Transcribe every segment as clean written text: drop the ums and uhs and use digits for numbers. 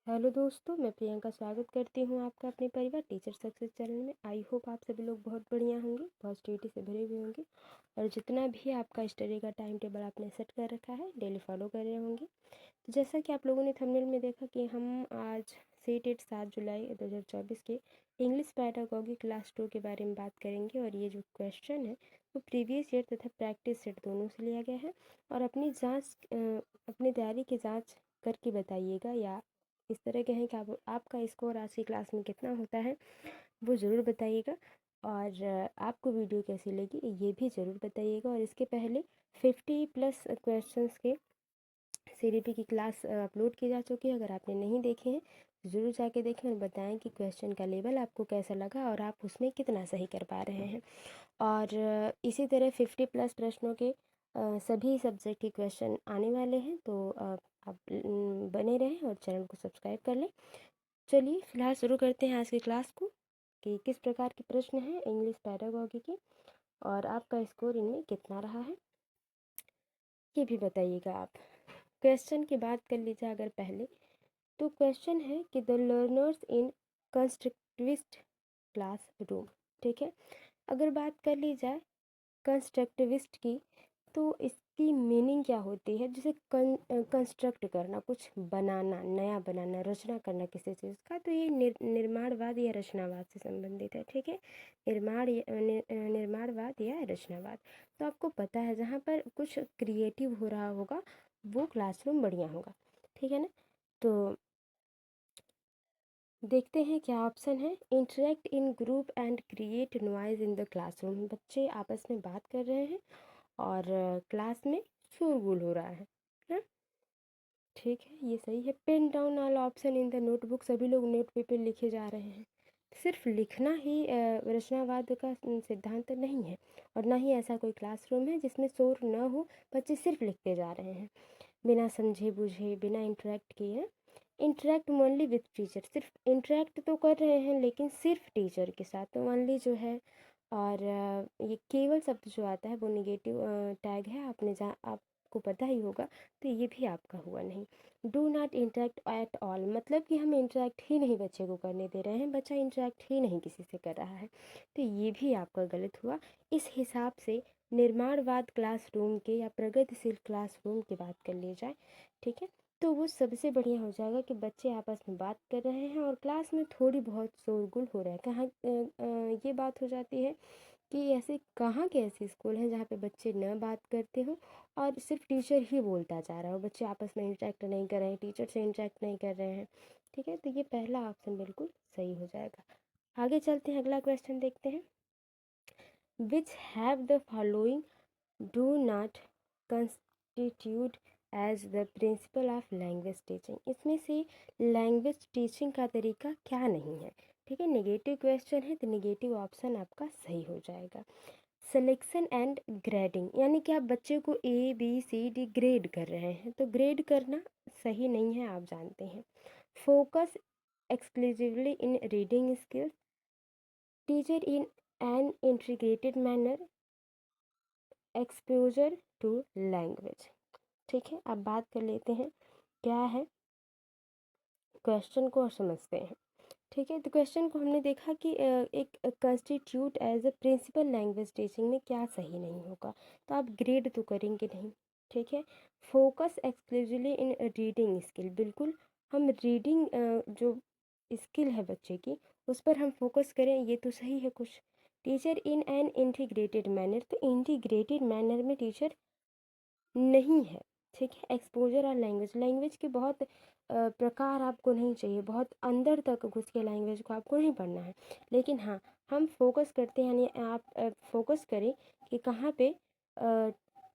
Hello दोस्तों, मैं प्रियंका स्वागत करती हूँ आपका अपने परिवार टीचर सक्सेस चैनल में। आई होप आप सभी लोग बहुत बढ़िया होंगे, पॉजिटिविटी से भरे हुए होंगे और जितना भी आपका स्टडी का टाइम टेबल आपने सेट कर रखा है डेली फॉलो कर रहे होंगे। तो जैसा कि आप लोगों ने थंबनेल में देखा कि हम आज सेट 7 जुलाई 2024 के इंग्लिश पैडागॉजी क्लास 2 के बारे में बात करेंगे। और ये जो क्वेश्चन है वो प्रीवियस ईयर तथा प्रैक्टिस सेट दोनों से लिया गया है। और अपनी तैयारी की जाँच करके बताइएगा, या इस तरह के हैं कि आपका स्कोर आज की क्लास में कितना होता है वो ज़रूर बताइएगा। और आपको वीडियो कैसी लगी ये भी ज़रूर बताइएगा। और इसके पहले 50+ क्वेश्चंस के सीडीपी की क्लास अपलोड की जा चुकी है। अगर आपने नहीं देखे हैं तो ज़रूर जाके देखें और बताएं कि क्वेश्चन का लेवल आपको कैसा लगा और आप उसमें कितना सही कर पा रहे हैं। और इसी तरह 50+ प्रश्नों के सभी सब्जेक्ट के क्वेश्चन आने वाले हैं, तो आप बने रहें और चैनल को सब्सक्राइब कर लें। चलिए फिलहाल शुरू करते हैं आज की क्लास को कि किस प्रकार के प्रश्न हैं इंग्लिश पैडागॉजी के और आपका स्कोर इनमें कितना रहा है ये भी बताइएगा आप। क्वेश्चन की बात कर लीजिए अगर पहले, तो क्वेश्चन है कि the learners in constructivist class room. ठीक है, अगर बात कर ली जाए कंस्ट्रक्टिविस्ट की, तो इसकी मीनिंग क्या होती है? जैसे कंस्ट्रक्ट करना, कुछ बनाना, नया बनाना, रचना करना किसी चीज़ का, तो ये निर्माणवाद या रचनावाद से संबंधित है। ठीक है, निर्माणवाद या रचनावाद। तो आपको पता है जहाँ पर कुछ क्रिएटिव हो रहा होगा वो क्लासरूम बढ़िया होगा। ठीक है ना, तो देखते हैं क्या ऑप्शन है। Interact in group and create noise in the classroom. बच्चे आपस में बात कर रहे हैं और क्लास में शोरगुल हो रहा है ना। ठीक है, ये सही है। Pen down all option in the notebook. सभी लोग नोट पेपर लिखे जा रहे हैं। सिर्फ लिखना ही रचनावाद का सिद्धांत नहीं है, और ना ही ऐसा कोई क्लासरूम है जिसमें शोर न हो, बच्चे सिर्फ लिखते जा रहे हैं बिना समझे बुझे, बिना इंटरेक्ट किए। Interact only with teacher. सिर्फ इंटरेक्ट तो कर रहे हैं लेकिन सिर्फ टीचर के साथ, तो ओनली जो है। और ये केवल शब्द जो आता है वो निगेटिव टैग है, आपको पता ही होगा, तो ये भी आपका हुआ नहीं। Do not interact at all, मतलब कि हम इंटरेक्ट ही नहीं बच्चे को करने दे रहे हैं, बच्चा इंटरेक्ट ही नहीं किसी से कर रहा है, तो ये भी आपका गलत हुआ। इस हिसाब से निर्माणवाद क्लासरूम के या प्रगतिशील क्लासरूम की बात कर ली जाए, ठीक है, तो वो सबसे बढ़िया हो जाएगा कि बच्चे आपस में बात कर रहे हैं और क्लास में थोड़ी बहुत शोरगुल हो रहा है। कहाँ ये बात हो जाती है कि ऐसे कहाँ के ऐसे स्कूल हैं जहाँ पे बच्चे न बात करते हो और सिर्फ टीचर ही बोलता जा रहा हो, बच्चे आपस में इंटरेक्ट नहीं कर रहे हैं, टीचर से इंटरेक्ट नहीं कर रहे हैं। ठीक है, तो ये पहला ऑप्शन बिल्कुल सही हो जाएगा। आगे चलते हैं, अगला क्वेश्चन देखते हैं। Which have the following do not constitute as the principle of language teaching. इसमें से लैंग्वेज टीचिंग का तरीका क्या नहीं है? ठीक है, नेगेटिव क्वेश्चन है तो नेगेटिव ऑप्शन आपका सही हो जाएगा। सिलेक्शन एंड ग्रेडिंग, यानी कि आप बच्चे को ABCD ग्रेड कर रहे हैं, तो ग्रेड करना सही नहीं है, आप जानते हैं। Focus exclusively in reading skills, teacher in an integrated manner, exposure to language. ठीक है, अब बात कर लेते हैं क्या है क्वेश्चन को और समझते हैं। ठीक है, तो क्वेश्चन को हमने देखा कि एक constitute as a principle language teaching में क्या सही नहीं होगा, तो आप ग्रेड तो करेंगे नहीं। ठीक है, focus exclusively in reading skill, बिल्कुल हम रीडिंग जो स्किल है बच्चे की उस पर हम फोकस करें, ये तो सही है कुछ। Teacher in an integrated manner, तो इंटीग्रेटेड मैनर में टीचर नहीं है। ठीक है, एक्सपोजर और लैंग्वेज, लैंग्वेज के बहुत प्रकार आपको नहीं चाहिए, बहुत अंदर तक घुस के लैंग्वेज को आपको नहीं पढ़ना है, लेकिन हाँ हम फोकस करते हैं, यानी आप फोकस करें कि कहाँ पे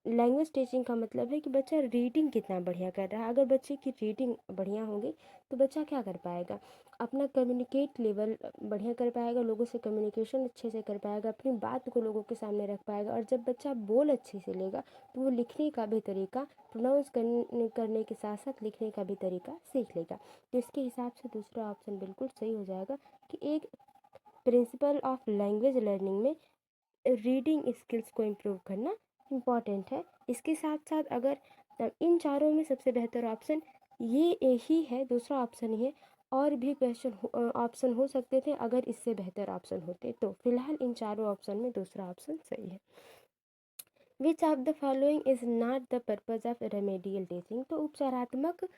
लैंग्वेज टीचिंग का मतलब है कि बच्चा रीडिंग कितना बढ़िया कर रहा है। अगर बच्चे की रीडिंग बढ़िया होगी तो बच्चा क्या कर पाएगा, अपना कम्युनिकेट लेवल बढ़िया कर पाएगा, लोगों से कम्युनिकेशन अच्छे से कर पाएगा, अपनी बात को लोगों के सामने रख पाएगा। और जब बच्चा बोल अच्छे से लेगा तो वो लिखने का भी तरीका, प्रोनाउंस करने के साथ साथ लिखने का भी तरीका सीख लेगा। तो इसके हिसाब से दूसरा ऑप्शन बिल्कुल सही हो जाएगा कि एक प्रिंसिपल ऑफ लैंग्वेज लर्निंग में रीडिंग स्किल्स को इम्प्रूव करना इम्पॉर्टेंट है। इसके साथ साथ अगर इन चारों में सबसे बेहतर ऑप्शन ये ही है, दूसरा ऑप्शन ही है। और भी ऑप्शन हो सकते थे अगर इससे बेहतर ऑप्शन होते, तो फिलहाल इन चारों ऑप्शन में दूसरा ऑप्शन सही है। Which of the following is not the purpose of remedial teaching. तो उपचारात्मक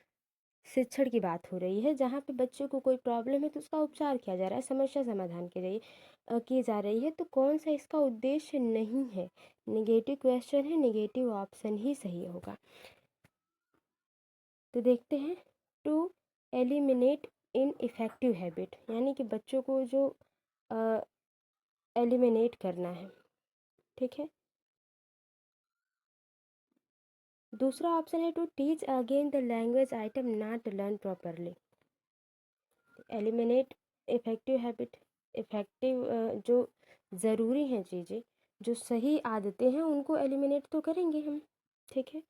शिक्षण की बात हो रही है, जहाँ पे बच्चों को कोई प्रॉब्लम है तो उसका उपचार किया जा रहा है, समस्या समाधान की जा रही है, तो कौन सा इसका उद्देश्य नहीं है? निगेटिव क्वेश्चन है, निगेटिव ऑप्शन ही सही होगा। तो देखते हैं, to eliminate ineffective habit, यानी कि बच्चों को जो एलिमिनेट करना है, ठीक है। दूसरा ऑप्शन है to teach again the language item not learn properly. Eliminate effective habit, effective जो ज़रूरी हैं चीज़ें, जो सही आदतें हैं, उनको एलिमिनेट तो करेंगे हम, ठीक है।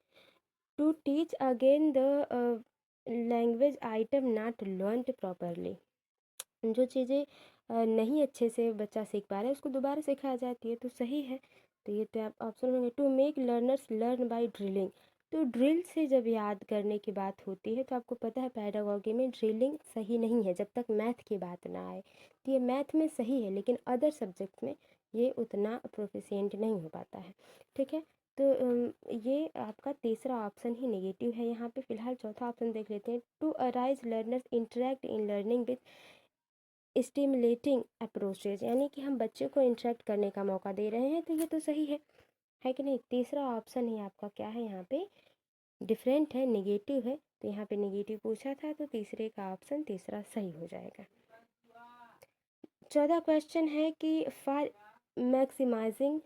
To teach again the language item not learn properly, जो चीज़ें नहीं अच्छे से बच्चा सीख पा रहा है उसको दोबारा सिखाया जाती है, तो सही है। तो ये तो आप ऑप्शन होंगे। To make learners learn by drilling, तो ड्रिल से जब याद करने की बात होती है तो आपको पता है पेडागोगी में ड्रिलिंग सही नहीं है जब तक मैथ की बात ना आए। तो ये मैथ में सही है, लेकिन अदर सब्जेक्ट में ये उतना प्रोफिशिएंट नहीं हो पाता है, ठीक है। तो ये आपका तीसरा ऑप्शन ही नेगेटिव है यहाँ पे। फिलहाल चौथा ऑप्शन देख लेते हैं। To arise learners interact in learning with stimulating approaches, यानी कि हम बच्चे को इंटरेक्ट करने का मौका दे रहे हैं, तो ये तो सही है कि नहीं। तीसरा ऑप्शन ही आपका क्या है यहाँ पे, डिफरेंट है, निगेटिव है, तो यहाँ पे निगेटिव पूछा था, तो तीसरे का ऑप्शन तीसरा सही हो जाएगा। 14 क्वेश्चन है कि for maximising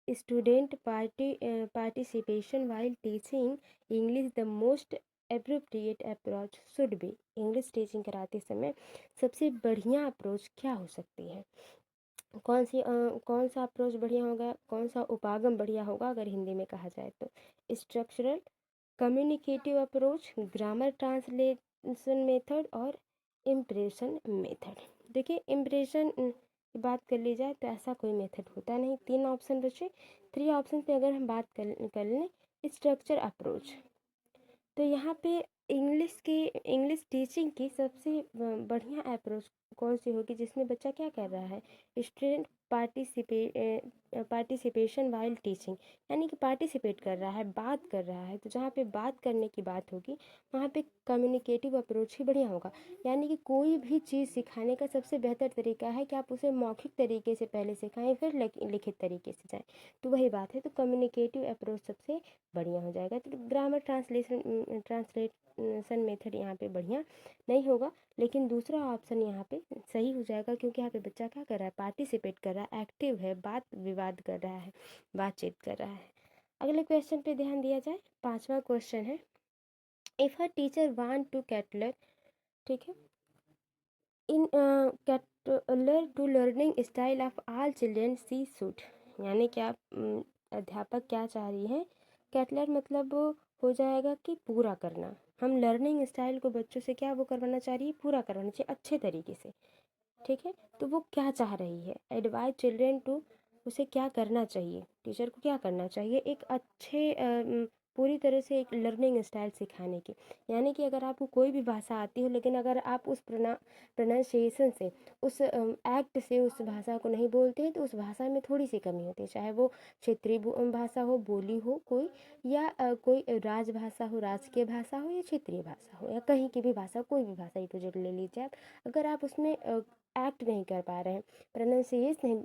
student participation while teaching English the most appropriate approach should be. English teaching कराते समय सबसे बढ़िया अप्रोच क्या हो सकती है? कौन सा अप्रोच बढ़िया होगा, कौन सा उपागम बढ़िया होगा अगर हिंदी में कहा जाए तो? Structural, communicative approach, grammar translation method और इम्प्रेशन मेथड। देखिए, इम्प्रेशन की बात कर ली जाए तो ऐसा कोई मेथड होता नहीं। 3 ऑप्शन बचे। 3 ऑप्शन पे अगर हम बात कर लें, स्ट्रक्चर अप्रोच, तो यहाँ पे इंग्लिश टीचिंग की सबसे बढ़िया अप्रोच कौन सी होगी, जिसमें बच्चा क्या कर रहा है, स्टूडेंट पार्टिसिपेशन वाइल टीचिंग, यानी कि पार्टिसिपेट कर रहा है, बात कर रहा है। तो जहाँ पे बात करने की बात होगी वहाँ पे कम्युनिकेटिव अप्रोच ही बढ़िया होगा। यानी कि कोई भी चीज़ सिखाने का सबसे बेहतर तरीका है कि आप उसे मौखिक तरीके से पहले सिखाएं, फिर लिखित तरीके से जाएं, तो वही बात है। तो कम्युनिकेटिव अप्रोच सबसे बढ़िया हो जाएगा। तो ग्रामर ट्रांसलेशन मेथड यहाँ पे बढ़िया नहीं होगा, लेकिन दूसरा ऑप्शन यहाँ पे सही हो जाएगा, क्योंकि यहाँ पे बच्चा क्या कर रहा है, पार्टिसिपेट कर रहा है, एक्टिव है, बात विवाद कर रहा है, बातचीत कर रहा है। अगले क्वेश्चन पे ध्यान दिया जाए। 5वां क्वेश्चन है, if a teacher want to cater, ठीक है, इन cater to learning style of all children she should, यानी कि आप अध्यापक क्या चाह रही हैं, कैटलर मतलब हो जाएगा कि पूरा करना। हम लर्निंग स्टाइल को बच्चों से क्या वो करवाना चाह रही है, पूरा करवाना चाहिए अच्छे तरीके से, ठीक है। तो वो क्या चाह रही है, एडवाइज चिल्ड्रेन टू, उसे क्या करना चाहिए, टीचर को क्या करना चाहिए, एक अच्छे पूरी तरह से एक लर्निंग स्टाइल सिखाने की। यानी कि अगर आपको कोई भी भाषा आती हो, लेकिन अगर आप उस प्रोनाउंसिएशन से, उस एक्ट से उस भाषा को नहीं बोलते हैं, तो उस भाषा में थोड़ी सी कमी होती है, चाहे वो क्षेत्रीय भाषा हो, बोली हो कोई, या कोई राजभाषा हो, राजकीय भाषा हो, या क्षेत्रीय भाषा हो, या कहीं की भी भाषा, कोई भी भाषा प्रोजेक्ट ले लीजिए आप। अगर आप उसमें एक्ट नहीं कर पा रहे हैं, प्रोनाउंसिएशन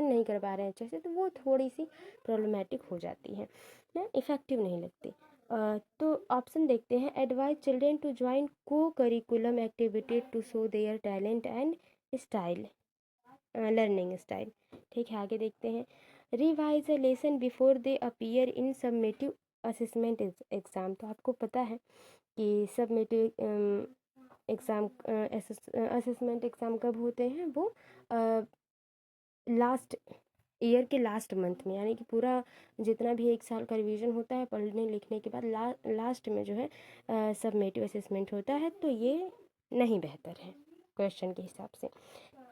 नहीं कर पा रहे हैं अच्छे से, तो वो थोड़ी सी प्रॉब्लमेटिक हो जाती है ना, इफ़ेक्टिव नहीं लगती। तो ऑप्शन देखते हैं, advise children to join co curriculum activity to show their talent and style, learning style, ठीक है। आगे देखते हैं, revise a lesson before they appear in summative assessment exam. तो आपको पता है कि सबमिटिव एग्ज़ाम असेसमेंट एग्ज़ाम कब होते हैं, वो लास्ट ईयर के लास्ट मंथ में, यानी कि पूरा जितना भी एक साल का रिवीजन होता है पढ़ने लिखने के बाद लास्ट में जो है सबमिटिव असेसमेंट होता है। तो ये नहीं बेहतर है क्वेश्चन के हिसाब से।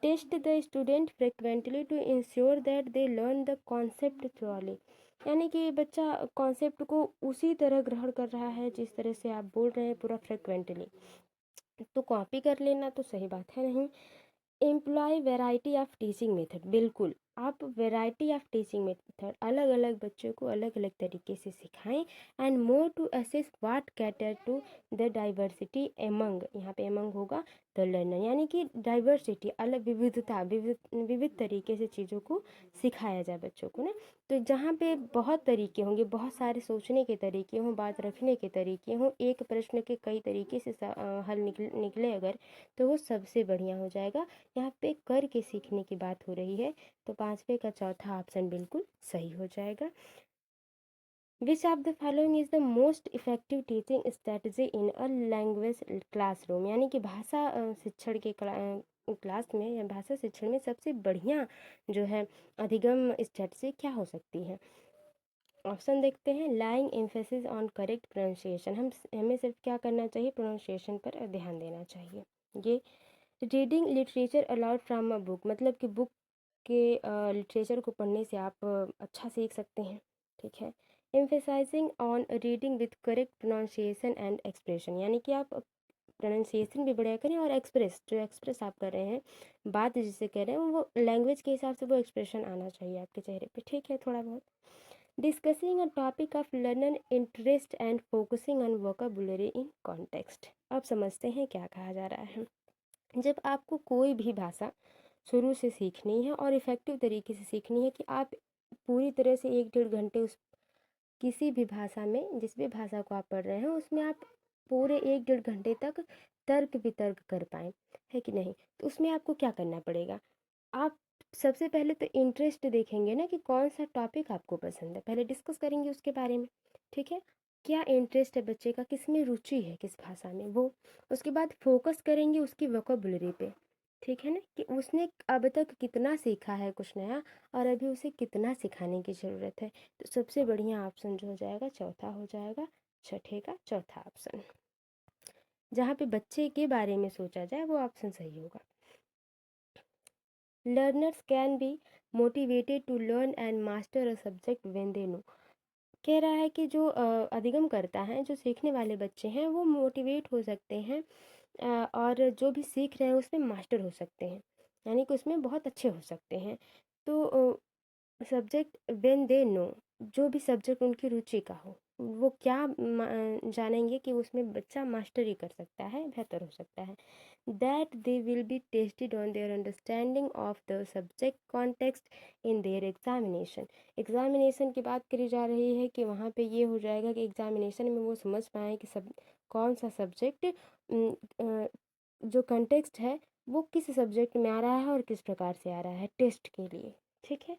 Test the student frequently to ensure that they learn the concept thoroughly, यानी कि बच्चा कॉन्सेप्ट को उसी तरह ग्रहण कर रहा है जिस तरह से आप बोल रहे हैं पूरा फ्रिक्वेंटली। तो कॉपी कर लेना तो सही बात है नहीं। Employ variety of teaching method, बिल्कुल आप वैरायटी ऑफ टीचिंग मेथड, अलग अलग बच्चों को अलग अलग तरीके से सिखाएं। And more to assess what cater to the diversity among, यहाँ पे एमंग होगा द लर्नर, यानी कि डाइवर्सिटी, अलग विविधता, विविध तरीके से चीज़ों को सिखाया जाए बच्चों को ना। तो जहाँ पे बहुत तरीके होंगे, बहुत सारे सोचने के तरीके हों, बात रखने के तरीके हों, एक प्रश्न के कई तरीके से हल निकले अगर, तो वो सबसे बढ़िया हो जाएगा। यहाँ पे करके सीखने की बात हो रही है, तो 5वें का चौथा ऑप्शन बिल्कुल सही हो जाएगा। Which of the following is the most effective teaching strategy in a language classroom, यानी कि भाषा शिक्षण के क्लास में या भाषा शिक्षण में सबसे बढ़िया जो है अधिगम स्ट्रेटजी क्या हो सकती है। ऑप्शन देखते हैं। Lying emphasis on correct pronunciation, हमें सिर्फ क्या करना चाहिए, प्रोनाउंसिएशन पर ध्यान देना चाहिए। ये reading literature allowed from a book, मतलब कि बुक के लिटरेचर को पढ़ने से आप अच्छा सीख सकते हैं, ठीक है। Emphasizing on reading with correct pronunciation and expression, यानी कि आप प्रोनाउंसिएशन भी बढ़िया करें और जो एक्सप्रेस आप कर रहे हैं, बात जिससे कर रहे हैं, वो लैंग्वेज के हिसाब से वो एक्सप्रेशन आना चाहिए आपके चेहरे पे, ठीक है, थोड़ा बहुत। Discussing a topic of learner interest and focusing on vocabulary in context, अब समझते हैं क्या कहा जा रहा है। जब आपको कोई भी भाषा शुरू से सीखनी है और इफ़ेक्टिव तरीके से सीखनी है कि आप पूरी तरह से 1-1.5 घंटे उस किसी भी भाषा में, जिस भी भाषा को आप पढ़ रहे हैं उसमें आप पूरे 1-1.5 घंटे तक तर्क वितर्क कर पाएँ, है कि नहीं? तो उसमें आपको क्या करना पड़ेगा? आप सबसे पहले तो इंटरेस्ट देखेंगे ना कि कौन सा टॉपिक आपको पसंद है, पहले डिस्कस करेंगे उसके बारे में, ठीक है। क्या इंटरेस्ट है बच्चे का, किस में रुचि है, किस भाषा में, वो उसके बाद फोकस करेंगे उसकी वोकेबुलरी पे, ठीक है ना, कि उसने अब तक कितना सीखा है कुछ नया और अभी उसे कितना सिखाने की ज़रूरत है। तो सबसे बढ़िया ऑप्शन जो हो जाएगा चौथा हो जाएगा, छठे का चौथा ऑप्शन, जहाँ पे बच्चे के बारे में सोचा जाए वो ऑप्शन सही होगा। Learners can be motivated to learn and master a subject when they know, कह रहा है कि जो अधिगम करता है, जो सीखने वाले बच्चे हैं वो मोटिवेट हो सकते हैं और जो भी सीख रहे हैं उसमें मास्टर हो सकते हैं, यानी कि उसमें बहुत अच्छे हो सकते हैं। तो सब्जेक्ट व्हेन दे नो, जो भी सब्जेक्ट उनकी रुचि का हो, वो क्या जानेंगे कि उसमें बच्चा मास्टरी कर सकता है, बेहतर हो सकता है। That they will be tested on their understanding of the subject context in their examination, examination की बात करी जा रही है कि वहाँ पे ये हो जाएगा कि एग्जामिनेशन में वो समझ पाएँ कि सब कौन सा सब्जेक्ट जो कंटेक्स्ट है वो किस सब्जेक्ट में आ रहा है और किस प्रकार से आ रहा है टेस्ट के लिए, ठीक है।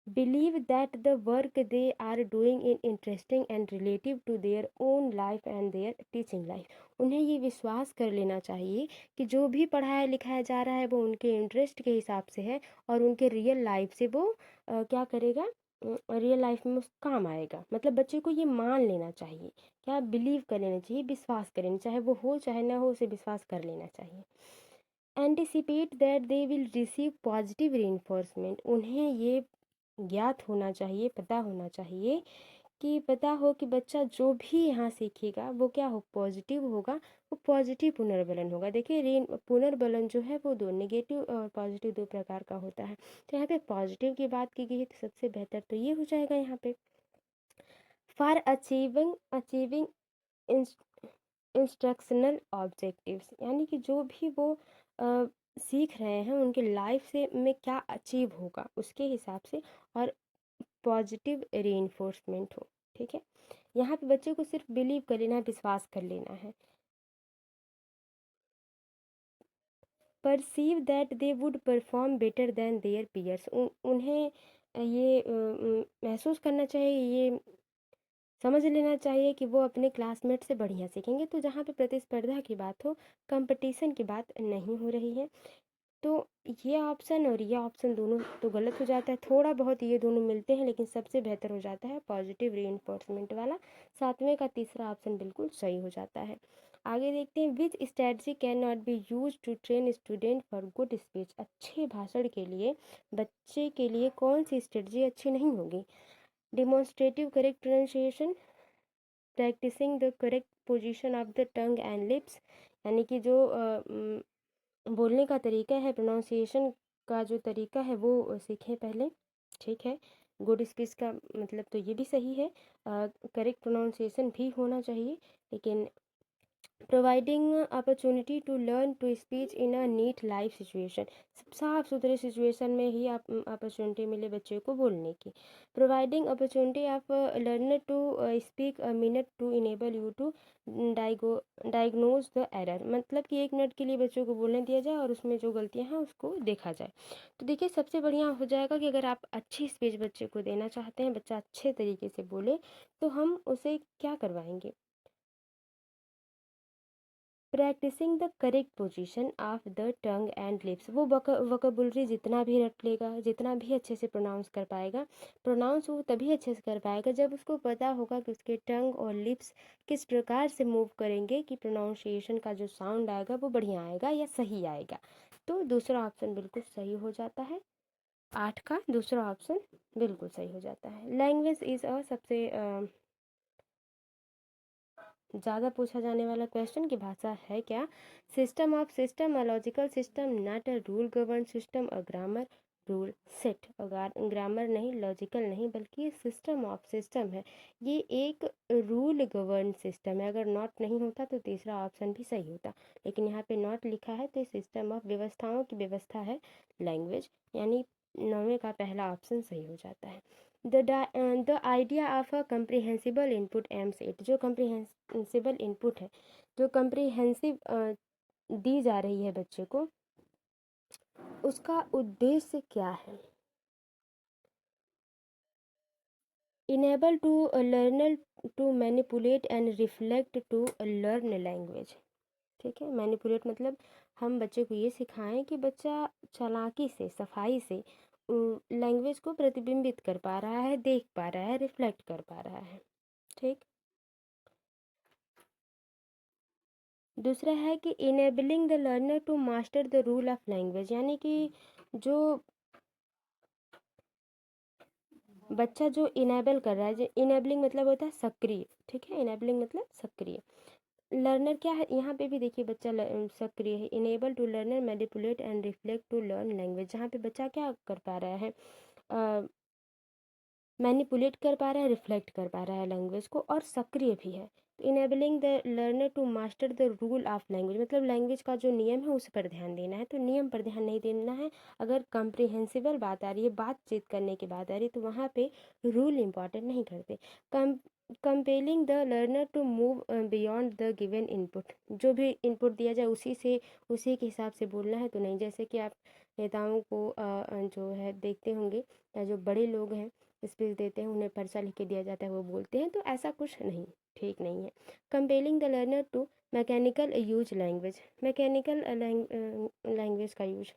believe that the work they are doing is interesting and relative to their own life and their teaching life, उन्हें ये विश्वास कर लेना चाहिए कि जो भी पढ़ाया लिखाया जा रहा है वो उनके इंटरेस्ट के हिसाब से है और उनके रियल लाइफ से वो क्या करेगा, रियल लाइफ में उस काम आएगा। मतलब बच्चे को ये मान लेना चाहिए, क्या बिलीव कर लेना चाहिए, विश्वास करें, चाहे वो हो चाहे ना हो, उसे विश्वास कर लेना चाहिए। Anticipate that they will receive positive reinforcement, उन्हें ये ज्ञात होना चाहिए, पता होना चाहिए कि पता हो कि बच्चा जो भी यहाँ सीखेगा वो क्या हो, पॉजिटिव होगा, वो पॉजिटिव पुनर्बलन होगा। देखिए पुनर्बलन जो है वो दो, नेगेटिव और पॉजिटिव दो प्रकार का होता है। तो यहाँ पे पॉजिटिव की बात की गई है तो सबसे बेहतर तो ये हो जाएगा यहाँ पे। फॉर अचीविंग इंस्ट्रक्शनल ऑब्जेक्टिव्स, यानी कि जो भी वो सीख रहे हैं उनके लाइफ से में क्या अचीव होगा उसके हिसाब से, और पॉजिटिव रीइंफोर्समेंट हो, ठीक है। यहाँ पे बच्चे को सिर्फ बिलीव कर लेना है, विश्वास कर लेना है। Perceive that they would perform better than their peers, उन्हें ये महसूस करना चाहिए, ये समझ लेना चाहिए कि वो अपने क्लासमेट से बढ़िया सीखेंगे। तो जहाँ पे प्रतिस्पर्धा की बात हो, कंपटीशन की बात नहीं हो रही है, तो ये ऑप्शन और ये ऑप्शन दोनों तो गलत हो जाता है। थोड़ा बहुत ये दोनों मिलते हैं लेकिन सबसे बेहतर हो जाता है पॉजिटिव रीइंफोर्समेंट वाला, 7वें का तीसरा ऑप्शन बिल्कुल सही हो जाता है। आगे देखते हैं, which strategy can not be use to train student for good speech. अच्छे भाषण के लिए बच्चे के लिए कौन सी स्ट्रेटजी अच्छी नहीं होगी? Demonstrative correct pronunciation, practising the correct position of the tongue and lips, यानी कि जो बोलने का तरीका है, प्रोनाउंसिएशन का जो तरीका है वो सीखें पहले। ठीक है, गुड स्पीच का मतलब तो ये भी सही है, करेक्ट प्रोनाउंसिएशन भी होना चाहिए, लेकिन providing opportunity to learn to speech in a neat life situation, साफ सुथरे सिचुएशन में ही आप अपॉर्चुनिटी मिले बच्चे को बोलने की। Providing opportunity of learner to speak a minute to enable you to diagnose the error, मतलब कि 1 मिनट के लिए बच्चों को बोलने दिया जाए और उसमें जो गलतियां हैं उसको देखा जाए। तो देखिए सबसे बढ़िया हो जाएगा कि अगर आप अच्छी स्पीच बच्चे को देना चाहते हैं, बच्चा अच्छे तरीके से बोले, तो हम उसे क्या करवाएंगे? Practising the correct position of the tongue and lips, वो वोकेबुलरी जितना भी रट लेगा, जितना भी अच्छे से प्रोनाउंस कर पाएगा, प्रोनाउंस वो तभी अच्छे से कर पाएगा जब उसको पता होगा कि उसके टंग और लिप्स किस प्रकार से मूव करेंगे कि प्रोनाउंसिएशन का जो साउंड आएगा वो बढ़िया आएगा या सही आएगा। तो दूसरा ऑप्शन बिल्कुल सही हो जाता है, 8 का दूसरा ऑप्शन बिल्कुल सही हो जाता है। लैंग्वेज इज़ अ सबसे ज़्यादा पूछा जाने वाला क्वेश्चन की भाषा है क्या? System of system, a logical system, not a rule govern system, a grammar rule set. Grammar नहीं, लॉजिकल नहीं, बल्कि सिस्टम ऑफ सिस्टम है, ये एक रूल गवर्न सिस्टम है। अगर नॉट नहीं होता तो तीसरा ऑप्शन भी सही होता, लेकिन यहाँ पे नॉट लिखा है तो सिस्टम ऑफ व्यवस्थाओं की व्यवस्था है लैंग्वेज, यानी 9वें का पहला ऑप्शन सही हो जाता है। The idea of a comprehensible input aims it, जो कम्प्रीहेंसिबल इनपुट है, जो कम्प्रीहेंसिव दी जा रही है बच्चे को, उसका उद्देश्य क्या है? Enable to learner to manipulate and reflect to learn language. ठीक है, मैनिपुलेट मतलब हम बच्चे को ये सिखाएं कि बच्चा चालाकी से, सफाई से लैंग्वेज को प्रतिबिंबित कर पा रहा है, देख पा रहा है, रिफ्लेक्ट कर पा रहा है। ठीक, दूसरा है कि enabling the learner to master the rule of language, यानी कि जो बच्चा जो इनेबल कर रहा है, जो इनेबलिंग मतलब होता है सक्रिय। ठीक है, इनेबलिंग मतलब सक्रिय। लर्नर क्या है, यहाँ पे भी देखिए बच्चा सक्रिय है। Enable to learner manipulate and reflect to learn language, जहाँ पे बच्चा क्या कर पा रहा है, मैनिपुलेट कर पा रहा है, रिफ्लेक्ट कर पा रहा है लैंग्वेज को, और सक्रिय भी है। तो enabling the learner to master the rule of language, मतलब लैंग्वेज का जो नियम है उस पर ध्यान देना है, तो नियम पर ध्यान नहीं देना है। अगर कम्प्रिहेंसिबल बात आ रही है, बातचीत करने की बात आ रही है, तो वहाँ पे रूल इंपॉर्टेंट नहीं करते। Compelling the learner to move beyond the given input, जो भी इनपुट दिया जाए उसी के हिसाब से बोलना है, तो नहीं। जैसे कि आप नेताओं को जो है देखते होंगे, या जो बड़े लोग हैं स्पीच देते हैं, उन्हें पर्चा लिख के दिया जाता है, वो बोलते हैं, तो ऐसा कुछ नहीं, ठीक नहीं है। Compelling the learner to mechanical use language, mechanical language का यूज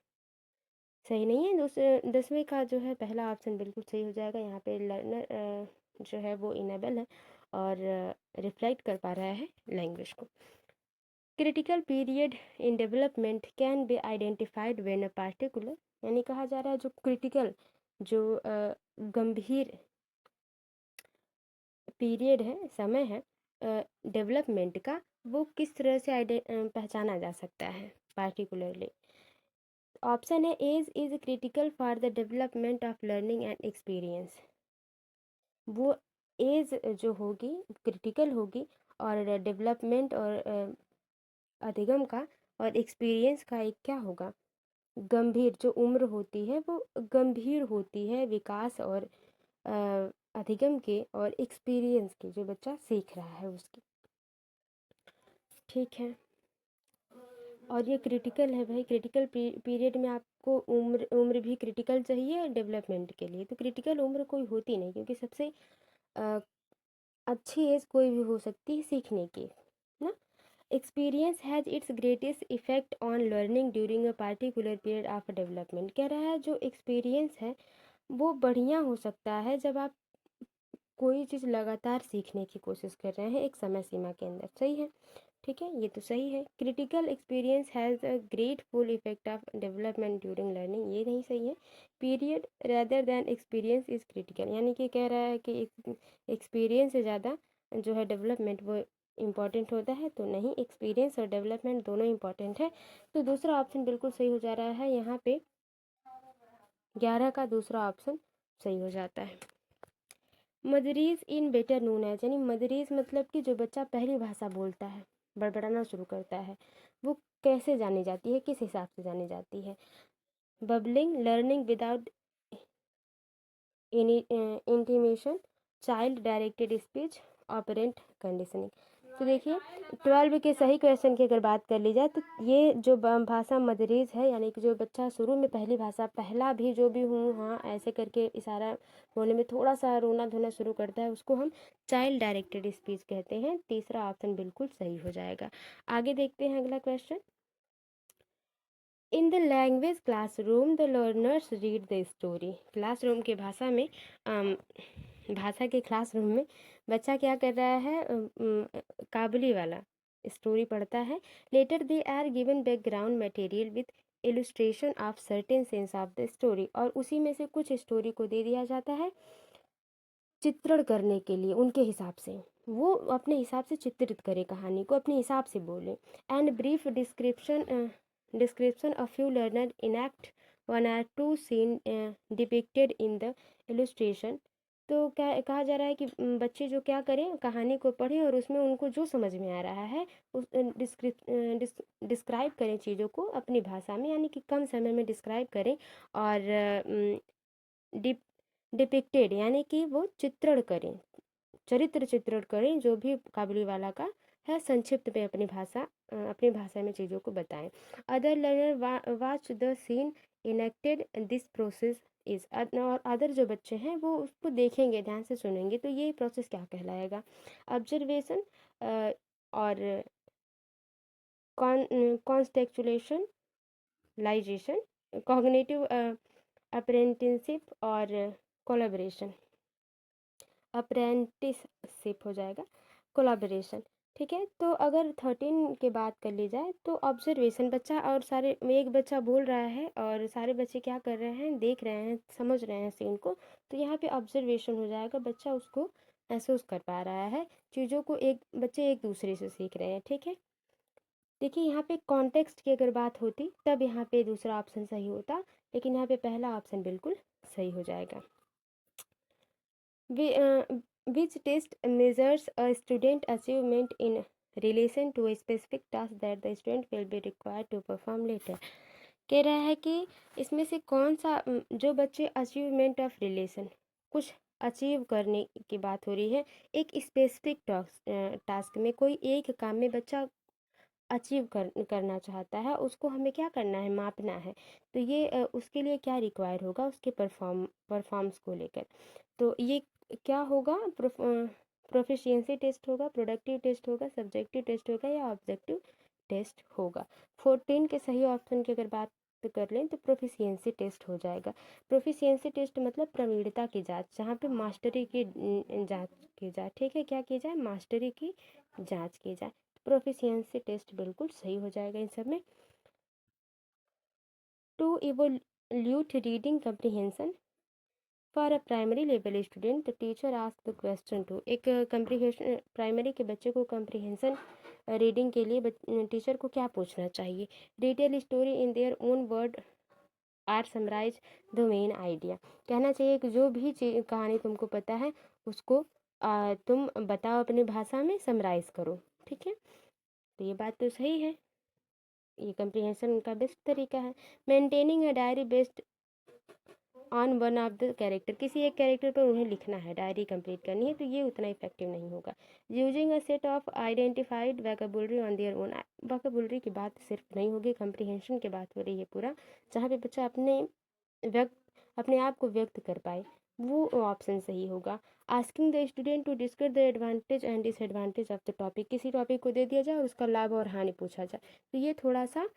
सही नहीं है। 10वें का जो है पहला ऑप्शन बिल्कुल सही हो जाएगा। यहाँ पे लर्नर जो है वो इनेबल है और रिफ्लेक्ट कर पा रहा है लैंग्वेज को। Critical period in development can be identified when a particular, यानी कहा जा रहा है जो क्रिटिकल, जो गंभीर पीरियड है, समय है डेवलपमेंट का, वो किस तरह से पहचाना जा सकता है पार्टिकुलरली? ऑप्शन है, age is critical for the development of learning and experience, वो एज जो होगी क्रिटिकल होगी, और डेवलपमेंट और अधिगम का और एक्सपीरियंस का एक क्या होगा, गंभीर। जो उम्र होती है वो गंभीर होती है विकास और अधिगम के और एक्सपीरियंस के, जो बच्चा सीख रहा है उसकी। ठीक है, और ये क्रिटिकल है भाई, क्रिटिकल पीरियड में आपको उम्र भी क्रिटिकल चाहिए डेवलपमेंट के लिए, तो क्रिटिकल उम्र कोई होती नहीं, क्योंकि सबसे अ, अच्छी एज कोई भी हो सकती है सीखने की, ना। Experience has its greatest effect on learning during a particular period of development, कह रहा है जो एक्सपीरियंस है वो बढ़िया हो सकता है जब आप कोई चीज़ लगातार सीखने की कोशिश कर रहे हैं एक समय सीमा के अंदर, सही है। ठीक है, ये तो सही है। Critical experience has a grateful effect of development during learning, ये नहीं सही है। Period rather than experience is critical, यानी कि कह रहा है कि एक्सपीरियंस से ज़्यादा जो है डेवलपमेंट वो इम्पॉर्टेंट होता है, तो नहीं, एक्सपीरियंस और डेवलपमेंट दोनों इम्पॉर्टेंट है। तो दूसरा ऑप्शन बिल्कुल सही हो जा रहा है यहाँ पे, 11 का दूसरा ऑप्शन सही हो जाता है। मदरीज इन बेटर नून एज, यानी मदरीज मतलब कि जो बच्चा पहली भाषा बोलता है, बड़बड़ाना शुरू करता है, वो कैसे जानी जाती है, किस हिसाब से जानी जाती है? Bubbling, learning without intimation, child directed speech, operant conditioning. तो देखिए 12 के सही क्वेश्चन की अगर बात कर ली जाए तो ये जो भाषा मदरीज है, यानी कि जो बच्चा शुरू में पहली भाषा, पहला भी जो भी हूँ हाँ ऐसे करके इशारा होने में थोड़ा सा रोना धोना शुरू करता है, उसको हम चाइल्ड डायरेक्टेड स्पीच कहते हैं। तीसरा ऑप्शन बिल्कुल सही हो जाएगा। आगे देखते हैं अगला question. In the language classroom the learners read the story, classroom के भाषा में भाषा के क्लासरूम में बच्चा क्या कर रहा है, काबुली वाला स्टोरी पढ़ता है। Later they are given background material with illustration of certain scenes of the story, और उसी में से कुछ स्टोरी को दे दिया जाता है चित्रण करने के लिए, उनके हिसाब से वो अपने हिसाब से चित्रित करे, कहानी को अपने हिसाब से बोले। And brief description of few learner enact one or two scene depicted in the illustration. तो क्या कहा जा रहा है कि बच्चे जो क्या करें, कहानी को पढ़ें और उसमें उनको जो समझ में आ रहा है उस डिस्क्राइब करें चीज़ों को अपनी भाषा में, यानी कि कम समय में डिस्क्राइब करें। और डिपिक्टेड यानी कि वो चित्रण करें, चरित्र चित्रण करें, जो भी काबुली वाला का है संक्षिप्त में अपनी भाषा में चीज़ों को बताएं। Other learner watch the scene enacted this process is, और अदर जो बच्चे हैं वो उसको देखेंगे, ध्यान से सुनेंगे, तो ये प्रोसेस क्या कहलाएगा? ऑब्जर्वेशन और कॉन्टेक्चुलेशन, लाइजेशन, कॉग्निटिव अप्रेंटिसशिप और कोलैबोरेशन, अप्रेंटिसशिप हो जाएगा, कोलैबोरेशन। ठीक है, तो अगर 13 की बात कर ली जाए तो ऑब्जर्वेशन, बच्चा और सारे, एक बच्चा बोल रहा है और सारे बच्चे क्या कर रहे हैं, देख रहे हैं, समझ रहे हैं सीन को, तो यहाँ पे ऑब्जर्वेशन हो जाएगा, बच्चा उसको महसूस कर पा रहा है चीज़ों को, बच्चे एक दूसरे से सीख रहे हैं। ठीक है, देखिए यहाँ पे कॉन्टेक्स्ट की अगर बात होती तब यहाँ पे दूसरा ऑप्शन सही होता, लेकिन यहाँ पे पहला ऑप्शन बिल्कुल सही हो जाएगा। Which test measures a student achievement in relation to a specific task that the student will be required to perform later? कह रहा है कि इसमें से कौन सा जो बच्चे अचीवमेंट ऑफ रिलेशन, कुछ अचीव करने की बात हो रही है एक स्पेसिफिक टास्क में, कोई एक काम में बच्चा अचीव करना चाहता है, उसको हमें क्या करना है, मापना है। तो ये उसके लिए क्या रिक्वायर होगा, उसके परफॉर्म्स को लेकर। तो ये क्या होगा, प्रोफिशिएंसी टेस्ट होगा, प्रोडक्टिव टेस्ट होगा, सब्जेक्टिव टेस्ट होगा या ऑब्जेक्टिव टेस्ट होगा? 14 के सही ऑप्शन की अगर बात कर लें तो प्रोफिशिएंसी टेस्ट हो जाएगा। प्रोफिशिएंसी टेस्ट मतलब प्रवीणता की जांच, जहाँ पे मास्टरी की जांच की जाए। ठीक है, क्या की जाए, मास्टरी की जांच की जाए। प्रोफिशिएंसी टेस्ट बिल्कुल सही हो जाएगा इन सब में। To evaluate reading comprehension for a primary level student the teacher ask the question to, एक कम्प्रीहेंशन प्राइमरी के बच्चे को कम्प्रीहेंशन रीडिंग के लिए टीचर को क्या पूछना चाहिए? Detail story in their own word or summarise the main idea, कहना चाहिए कि जो भी कहानी तुमको पता है उसको तुम बताओ, अपनी भाषा में समराइज करो। ठीक है, तो ये बात तो सही है, ये कम्प्रीहेंशन का बेस्ट तरीका है। Maintaining a diary based on one of the character, किसी एक कैरेक्टर पर उन्हें लिखना है, डायरी कंप्लीट करनी है, तो ये उतना इफेक्टिव नहीं होगा। Using a set of identified vocabulary on their own, vocabulary की बात सिर्फ नहीं होगी, कम्प्रीहेंशन की बात हो रही है पूरा, जहाँ पे बच्चा अपने आप को व्यक्त कर पाए, वो ऑप्शन सही होगा। Asking the student to discuss the advantage and disadvantage of the topic, किसी टॉपिक को दे दिया जाए और उसका लाभ और हानि पूछा जाए, तो ये थोड़ा सा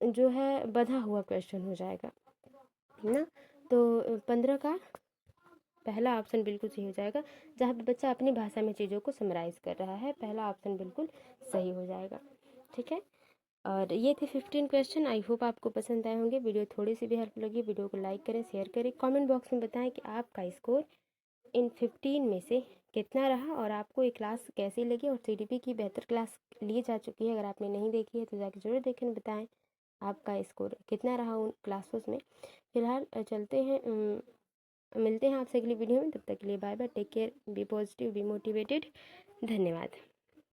जो है बंधा हुआ क्वेश्चन हो जाएगा, है ना। तो 15 का पहला ऑप्शन बिल्कुल सही हो जाएगा, जहाँ पे बच्चा अपनी भाषा में चीज़ों को समराइज़ कर रहा है, पहला ऑप्शन बिल्कुल सही हो जाएगा। ठीक है, और ये थे 15 क्वेश्चन। आई होप आपको पसंद आए होंगे। वीडियो थोड़ी सी भी हेल्प लगी, वीडियो को लाइक करें, शेयर करें, कमेंट बॉक्स में बताएं कि आपका स्कोर इन 15 में से कितना रहा और आपको ये क्लास कैसी लगी। और सीडीपी की बेहतर क्लास ली जा चुकी है, अगर आपने नहीं देखी है तो जाके ज़रूर देखें, बताएं आपका स्कोर कितना रहा उन क्लासेस में। फिलहाल चलते हैं, मिलते हैं आपसे अगली वीडियो में। तब तक के लिए bye bye, take care, be positive, be motivated. धन्यवाद।